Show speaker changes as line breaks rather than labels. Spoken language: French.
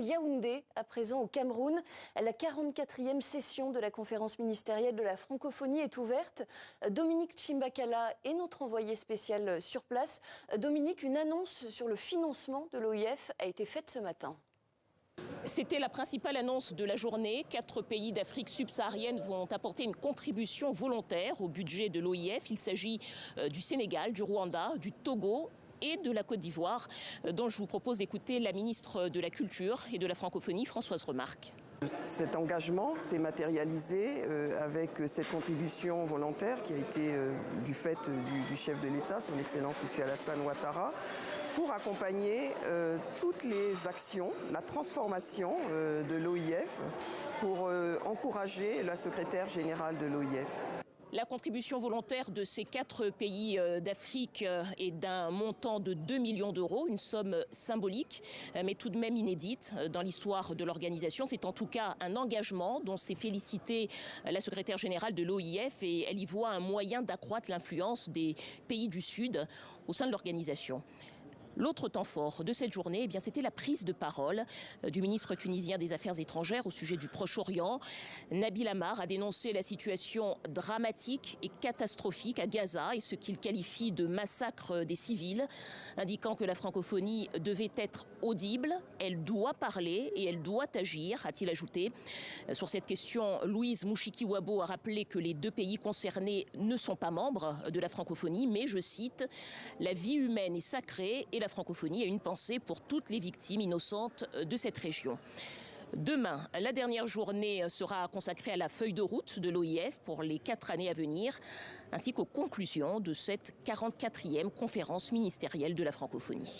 Yaoundé, à présent au Cameroun. La 44e session de la conférence ministérielle de la francophonie est ouverte. Dominique Chimbakala est notre envoyé spécial sur place. Dominique, une annonce sur le financement de l'OIF a été faite ce matin.
C'était la principale annonce de la journée. 4 pays d'Afrique subsaharienne vont apporter une contribution volontaire au budget de l'OIF. Il s'agit du Sénégal, du Rwanda, du Togo et de la Côte d'Ivoire, dont je vous propose d'écouter la ministre de la Culture et de la Francophonie, Françoise Remarque.
Cet engagement s'est matérialisé avec cette contribution volontaire qui a été du fait du chef de l'État, son Excellence M. Alassane Ouattara, pour accompagner toutes les actions, la transformation de l'OIF, pour encourager la secrétaire générale de l'OIF.
La contribution volontaire de ces 4 pays d'Afrique est d'un montant de 2 millions d'euros, une somme symbolique, mais tout de même inédite dans l'histoire de l'organisation. C'est en tout cas un engagement dont s'est félicitée la secrétaire générale de l'OIF et elle y voit un moyen d'accroître l'influence des pays du Sud au sein de l'organisation. L'autre temps fort de cette journée, c'était la prise de parole du ministre tunisien des Affaires étrangères au sujet du Proche-Orient. Nabil Amar a dénoncé la situation dramatique et catastrophique à Gaza et ce qu'il qualifie de massacre des civils, indiquant que la francophonie devait être audible, elle doit parler et elle doit agir, a-t-il ajouté. Sur cette question, Louise Mouchiki-Wabo a rappelé que les 2 pays concernés ne sont pas membres de la francophonie, mais, je cite, « la vie humaine est sacrée et la francophonie a une pensée pour toutes les victimes innocentes de cette région ». Demain, la dernière journée sera consacrée à la feuille de route de l'OIF pour les 4 années à venir, ainsi qu'aux conclusions de cette 44e conférence ministérielle de la francophonie.